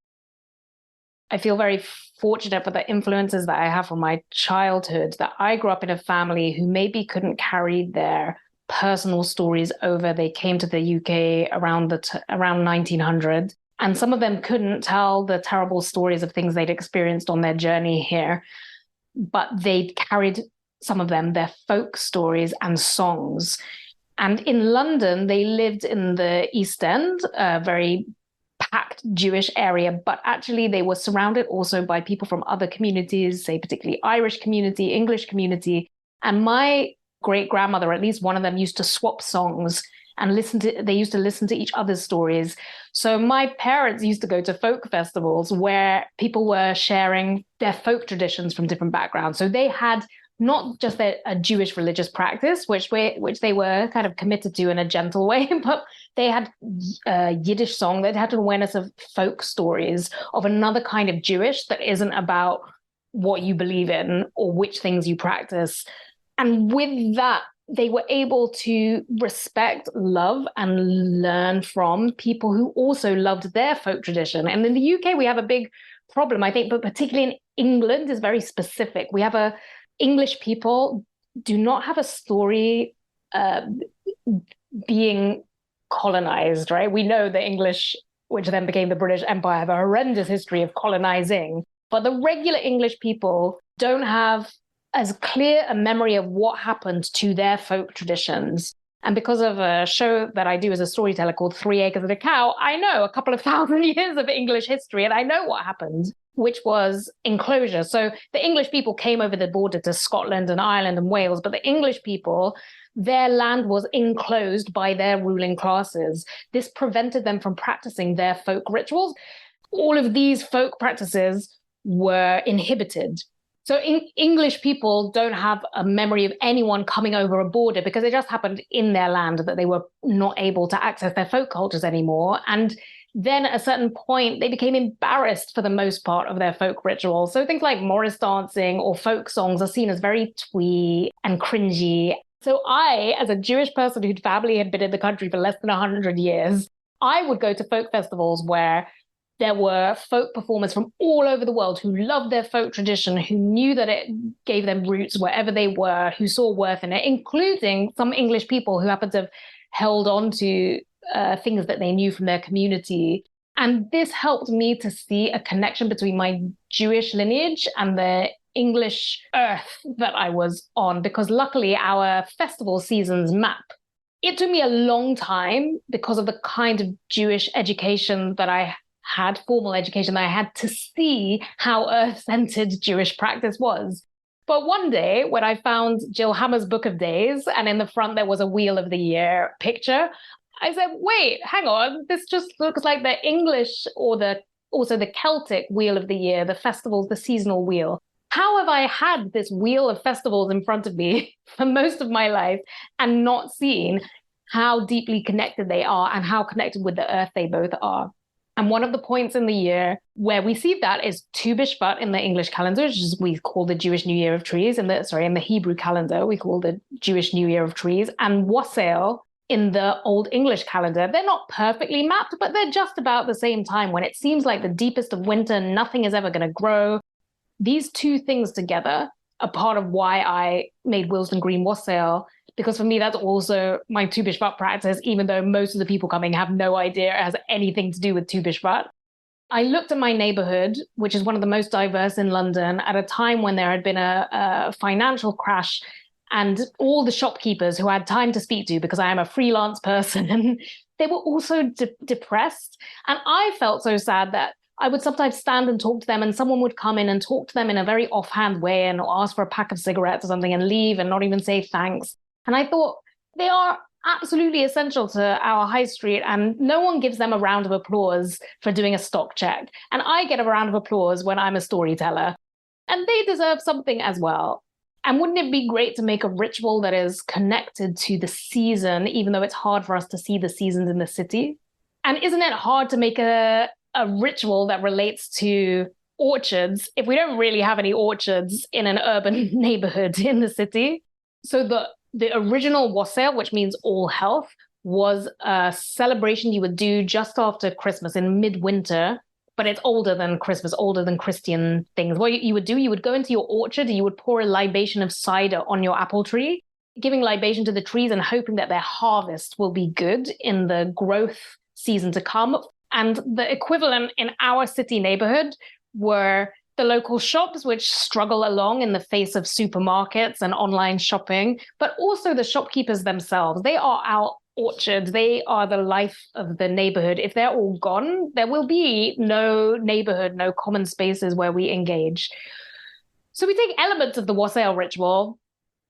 I feel very fortunate for the influences that I have from my childhood, that I grew up in a family who maybe couldn't carry their personal stories over. They came to the UK around 1900, and some of them couldn't tell the terrible stories of things they'd experienced on their journey here, but they'd carried, some of them, their folk stories and songs. And in London, they lived in the East End, a very packed Jewish area, but actually they were surrounded also by people from other communities, say particularly Irish community, English community. And my great-grandmother, at least one of them, used to swap songs and they used to listen to each other's stories. So my parents used to go to folk festivals where people were sharing their folk traditions from different backgrounds. So they had not just a Jewish religious practice, which they were kind of committed to in a gentle way, but they had a Yiddish song that had an awareness of folk stories of another kind of Jewish that isn't about what you believe in or which things you practice. And with that, they were able to respect, love, and learn from people who also loved their folk tradition. And in the UK, we have a big problem, I think, but particularly in England is very specific. We have English people do not have a story being colonized, right? We know the English, which then became the British Empire, have a horrendous history of colonizing. But the regular English people don't have as clear a memory of what happened to their folk traditions. And because of a show that I do as a storyteller called 3 Acres and a Cow, I know a couple of thousand years of English history, and I know what happened, which was enclosure. So the English people came over the border to Scotland and Ireland and Wales, but the English people, their land was enclosed by their ruling classes. This prevented them from practicing their folk rituals. All of these folk practices were inhibited. So English people don't have a memory of anyone coming over a border because it just happened in their land that they were not able to access their folk cultures anymore. And then at a certain point, they became embarrassed for the most part of their folk rituals. So things like Morris dancing or folk songs are seen as very twee and cringy. So I, as a Jewish person whose family had been in the country for less than 100 years, I would go to folk festivals where there were folk performers from all over the world who loved their folk tradition, who knew that it gave them roots wherever they were, who saw worth in it, including some English people who happened to have held on to things that they knew from their community. And this helped me to see a connection between my Jewish lineage and the English earth that I was on, because luckily our festival seasons map. It took me a long time because of the kind of Jewish education that I had, formal education that I had, to see how earth-centered Jewish practice was. But one day when I found Jill Hammer's Book of Days, and in the front there was a Wheel of the Year picture, I said, wait, hang on, this just looks like the English or also the Celtic Wheel of the Year, the festivals, the seasonal wheel. How have I had this wheel of festivals in front of me for most of my life and not seen how deeply connected they are and how connected with the earth they both are? And one of the points in the year where we see that is Tu B'Shvat in the English calendar, which is we call the Jewish New Year of Trees. In the Hebrew calendar, we call the Jewish New Year of Trees, and Wassail in the Old English calendar. They're not perfectly mapped, but they're just about the same time when it seems like the deepest of winter, nothing is ever going to grow. These two things together are part of why I made Willesden Green Wassail, because for me, that's also my Tu B'Shvat practice, even though most of the people coming have no idea it has anything to do with Tu B'Shvat. I looked at my neighborhood, which is one of the most diverse in London, at a time when there had been a financial crash, and all the shopkeepers who I had time to speak to, because I am a freelance person, and they were also depressed. And I felt so sad that I would sometimes stand and talk to them, and someone would come in and talk to them in a very offhand way and ask for a pack of cigarettes or something and leave and not even say thanks. And I thought, they are absolutely essential to our high street, and no one gives them a round of applause for doing a stock check. And I get a round of applause when I'm a storyteller, and they deserve something as well. And wouldn't it be great to make a ritual that is connected to the season, even though it's hard for us to see the seasons in the city? And isn't it hard to make a ritual that relates to orchards if we don't really have any orchards in an urban neighborhood in the city? So the original Wassail, which means all health, was a celebration you would do just after Christmas in midwinter, but it's older than Christmas, older than Christian things. What you would do, you would go into your orchard, you would pour a libation of cider on your apple tree, giving libation to the trees and hoping that their harvest will be good in the growth season to come. And the equivalent in our city neighborhood were the local shops, which struggle along in the face of supermarkets and online shopping, but also the shopkeepers themselves. They are our orchards. They are the life of the neighborhood. If they're all gone, there will be no neighborhood, no common spaces where we engage. So we take elements of the Wassail ritual,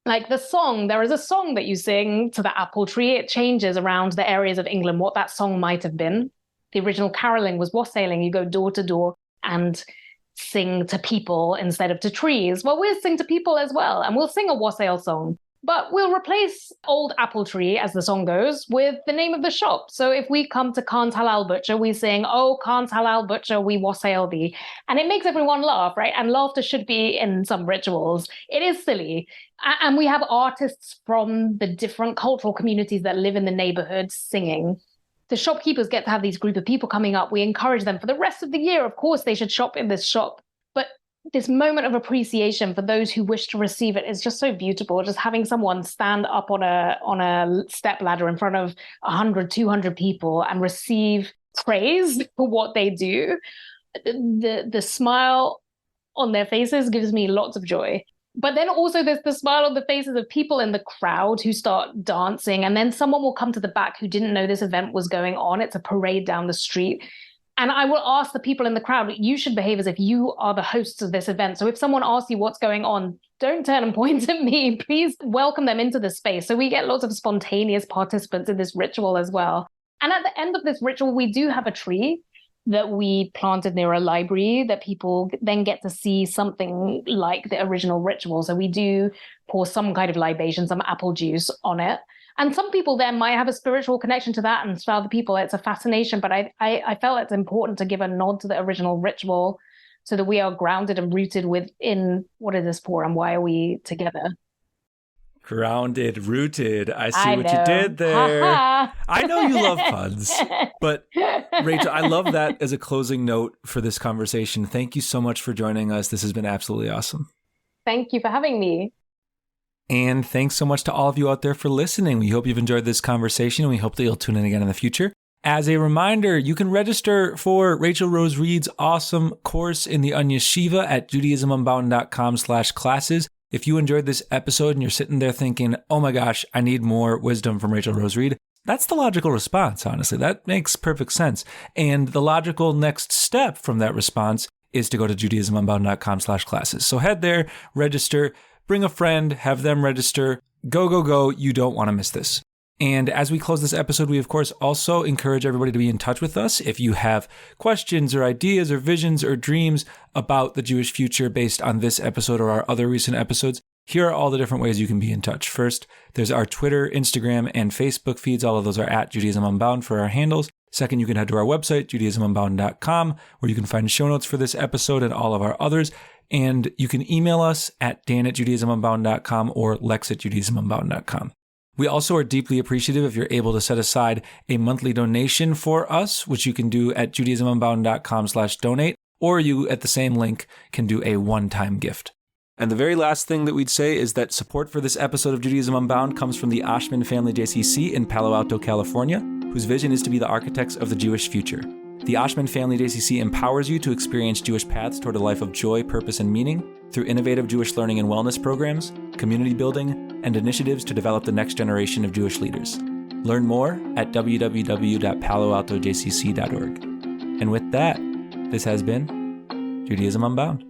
like the song. There is a song that you sing to the apple tree. It changes around the areas of England, what that song might have been. The original caroling was wassailing. You go door to door and sing to people instead of to trees. Well, we'll sing to people as well, and we'll sing a wassail song. But we'll replace Old Apple Tree, as the song goes, with the name of the shop. So if we come to Khan's Halal Butcher, we sing, "Oh, Khan's Halal Butcher, we wassail thee." And it makes everyone laugh, right? And laughter should be in some rituals. It is silly. And we have artists from the different cultural communities that live in the neighborhood singing. The shopkeepers get to have these group of people coming up. We encourage them for the rest of the year. Of course, they should shop in this shop. But this moment of appreciation for those who wish to receive it is just so beautiful. Just having someone stand up on a step ladder in front of 100, 200 people and receive praise for what they do. The smile on their faces gives me lots of joy. But then also there's the smile on the faces of people in the crowd who start dancing. And then someone will come to the back who didn't know this event was going on. It's a parade down the street. And I will ask the people in the crowd, you should behave as if you are the hosts of this event. So if someone asks you what's going on, don't turn and point at me. Please welcome them into the space. So we get lots of spontaneous participants in this ritual as well. And at the end of this ritual, we do have a tree that we planted near a library that people then get to see something like the original ritual. So we do pour some kind of libation, some apple juice on it. And some people then might have a spiritual connection to that, and for other people, it's a fascination. But I felt it's important to give a nod to the original ritual so that we are grounded and rooted within what is this for and why are we together? Grounded, rooted. I see what you did there. I know you love puns, but Rachel, I love that as a closing note for this conversation. Thank you so much for joining us. This has been absolutely awesome. Thank you for having me. And thanks so much to all of you out there for listening. We hope you've enjoyed this conversation, and we hope that you'll tune in again in the future. As a reminder, you can register for Rachel Rose Reid's awesome course in the Anya Shiva at judaismunbound.com/classes. If you enjoyed this episode and you're sitting there thinking, oh my gosh, I need more wisdom from Rachel Rose Reid, that's the logical response, honestly. That makes perfect sense. And the logical next step from that response is to go to judaismunbound.com/classes. So head there, register, bring a friend, have them register. Go, go, go. You don't want to miss this. And as we close this episode, we of course also encourage everybody to be in touch with us. If you have questions or ideas or visions or dreams about the Jewish future based on this episode or our other recent episodes, here are all the different ways you can be in touch. First, there's our Twitter, Instagram, and Facebook feeds. All of those are at Judaism Unbound for our handles. Second, you can head to our website, judaismunbound.com, where you can find show notes for this episode and all of our others. And you can email us at dan@judaismunbound.com or lex@judaismunbound.com. We also are deeply appreciative if you're able to set aside a monthly donation for us, which you can do at judaismunbound.com/donate, or you, at the same link, can do a one-time gift. And the very last thing that we'd say is that support for this episode of Judaism Unbound comes from the Oshman Family JCC in Palo Alto, California, whose vision is to be the architects of the Jewish future. The Oshman Family JCC empowers you to experience Jewish paths toward a life of joy, purpose, and meaning through innovative Jewish learning and wellness programs, community building, and initiatives to develop the next generation of Jewish leaders. Learn more at www.paloaltojcc.org. And with that, this has been Judaism Unbound.